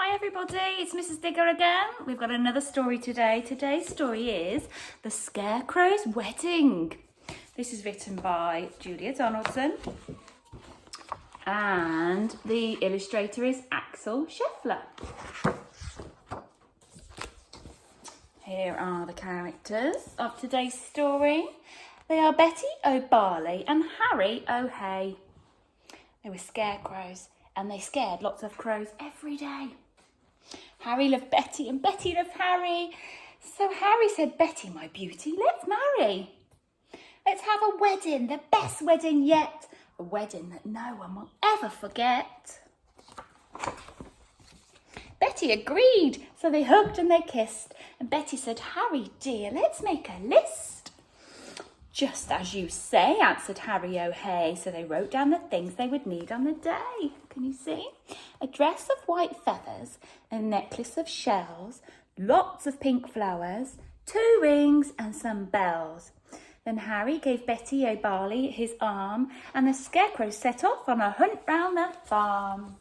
Hi everybody, it's Mrs. Digger again. We've got another story today. Today's story is The Scarecrows Wedding. This is written by Julia Donaldson and the illustrator is Axel Scheffler. Here are the characters of today's story. They are Betty O'Barley and Harry O'Hay. They were scarecrows and they scared lots of crows every day. Harry loved Betty and Betty loved Harry. So Harry said, "Betty, my beauty, let's marry. Let's have a wedding, the best wedding yet. A wedding that no one will ever forget." Betty agreed, so they hugged and they kissed. And Betty said, "Harry dear, let's make a list." "Just as you say," answered Harry O'Hay. So they wrote down the things they would need on the day. Can you see? A dress of white feathers, a necklace of shells, lots of pink flowers, 2 rings and some bells. Then Harry gave Betty O'Barley his arm and the scarecrows set off on a hunt round the farm.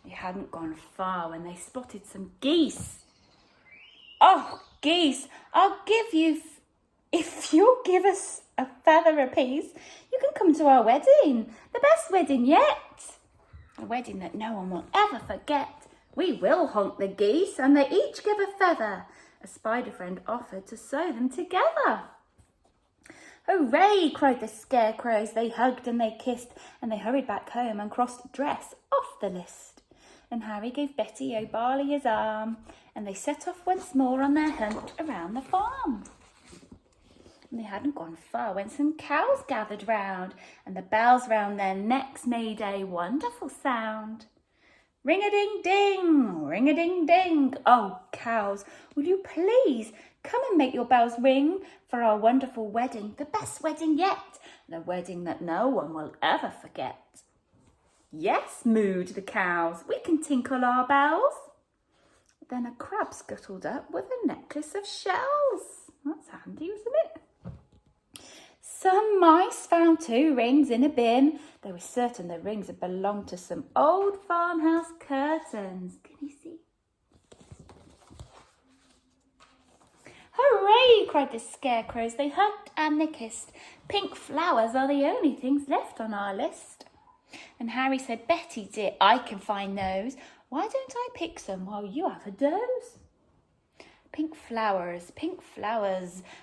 They hadn't gone far when they spotted some geese. "Oh, geese, I'll give you, if you'll give us a feather apiece, you can come to our wedding, the best wedding yet. A wedding that no one will ever forget. We will hunt the geese and they each give a feather." A spider friend offered to sew them together. "Hooray!" cried the scarecrows. They hugged and they kissed and they hurried back home and crossed dress off the list. And Harry gave Betty O'Barley his arm and they set off once more on their hunt around the farm. And they hadn't gone far when some cows gathered round and the bells round their necks made a wonderful sound. Ring-a-ding-ding, ring-a-ding-ding. "Oh, cows, will you please come and make your bells ring for our wonderful wedding, the best wedding yet, the wedding that no one will ever forget." "Yes," mooed the cows, "we can tinkle our bells." Then a crab scuttled up with a necklace of shells. That's handy, isn't it? Some mice found 2 rings in a bin. They were certain the rings had belonged to some old farmhouse curtains. Can you see? "Hooray!" cried the scarecrows. They hugged and they kissed. "Pink flowers are the only things left on our list." And Harry said, "Betty dear, I can find those. Why don't I pick some while you have a doze?" Pink flowers,"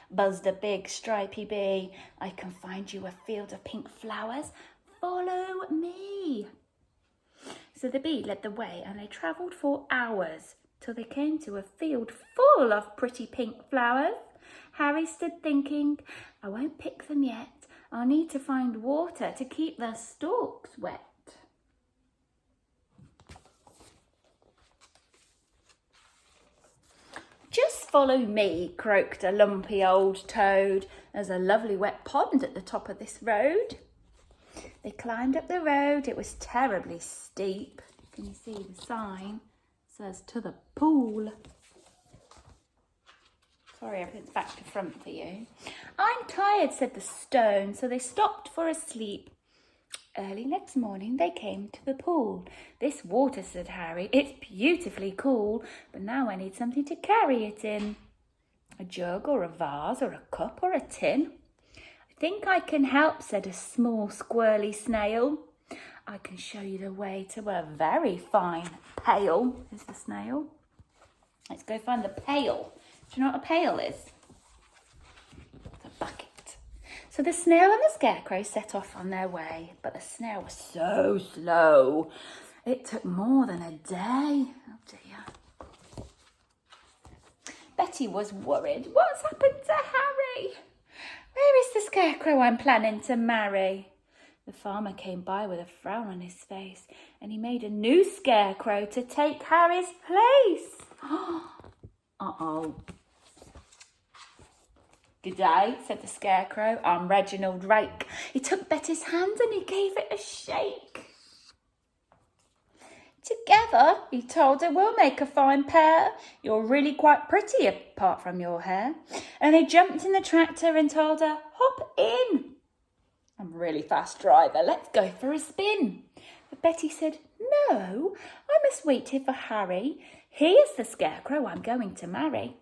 buzzed a big stripy bee. "I can find you a field of pink flowers. Follow me." So the bee led the way and they travelled for hours till they came to a field full of pretty pink flowers. Harry stood thinking, "I won't pick them yet. I'll need to find water to keep the stalks wet." "Just follow me," croaked a lumpy old toad. "There's a lovely wet pond at the top of this road." They climbed up the road. It was terribly steep. Can you see the sign? It says "to the pool." Sorry, everything's back to front for you. "I'm tired," said the stone, so they stopped for a sleep. Early next morning they came to the pool. "This water," said Harry, "it's beautifully cool, but now I need something to carry it in. A jug or a vase or a cup or a tin." "I think I can help," said a small squirrely snail. "I can show you the way to a very fine pail." Here's the snail. "Let's go find the pail." Do you know what a pail is? It's a bucket. So the snail and the scarecrow set off on their way, but the snail was so slow. It took more than a day. Oh dear. Betty was worried. "What's happened to Harry? Where is the scarecrow I'm planning to marry?" The farmer came by with a frown on his face and he made a new scarecrow to take Harry's place. Uh-oh. "G'day," said the scarecrow. "I'm Reginald Rake." He took Betty's hand and he gave it a shake. "Together," he told her, "we'll make a fine pair. You're really quite pretty apart from your hair." And he jumped in the tractor and told her, "Hop in." I'm a really fast driver. Let's go for a spin. But Betty said, no, I must wait here for Harry. He is the scarecrow I'm going to marry.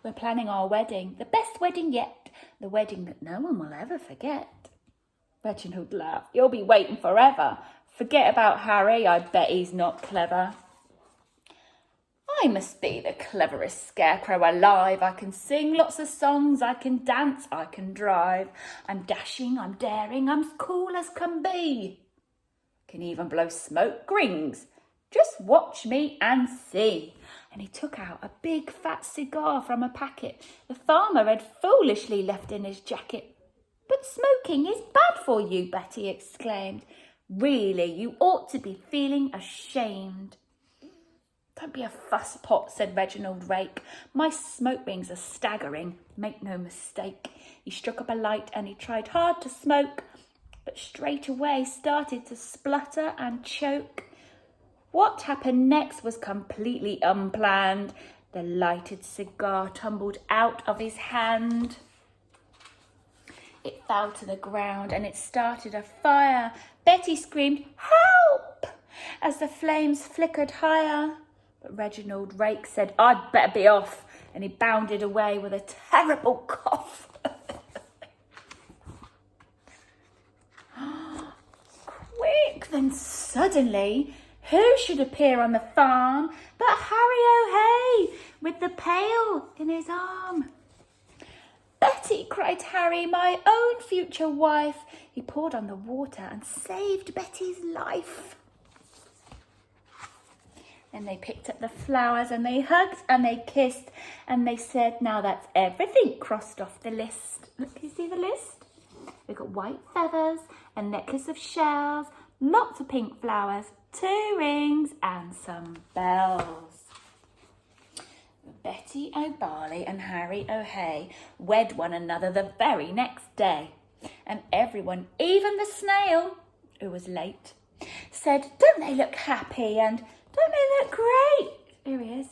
We're planning our wedding, the best wedding yet, the wedding that no one will ever forget. Reginald laughed. You'll be waiting forever. Forget about Harry, I bet he's not clever. I must be the cleverest scarecrow alive. I can sing lots of songs, I can dance, I can drive. I'm dashing, I'm daring, I'm as cool as can be. Can even blow smoke rings. Just watch me and see. And he took out a big fat cigar from a packet the farmer had foolishly left in his jacket. But smoking is bad for you, Betty exclaimed. Really, you ought to be feeling ashamed. Don't be a fusspot, said Reginald Rake. My smoke rings are staggering, make no mistake. He struck up a light and he tried hard to smoke, but straight away started to splutter and choke. What happened next was completely unplanned. The lighted cigar tumbled out of his hand. It fell to the ground and it started a fire. Betty screamed, help! As the flames flickered higher. But Reginald Rake said, I'd better be off. And he bounded away with a terrible cough. Quick, then suddenly, who should appear on the farm but Harry O'Hay with the pail in his arm? Betty, cried Harry, my own future wife. He poured on the water and saved Betty's life. Then they picked up the flowers and they hugged and they kissed and they said, now that's everything crossed off the list. Look, you see the list? We've got white feathers, a necklace of shells, lots of pink flowers, 2 rings and some bells. Betty O'Barley and Harry O'Hay wed one another the very next day. And everyone, even the snail, who was late, said, don't they look happy and don't they look great? Here he is.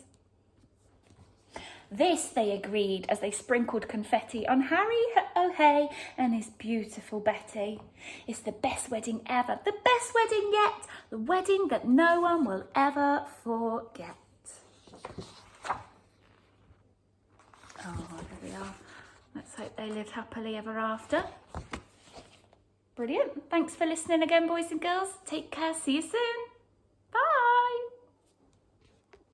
This they agreed as they sprinkled confetti on Harry O'Hay and his beautiful Betty. It's the best wedding ever, the best wedding yet, the wedding that no one will ever forget. Oh, there we are. Let's hope they lived happily ever after. Brilliant. Thanks for listening again, boys and girls. Take care. See you soon.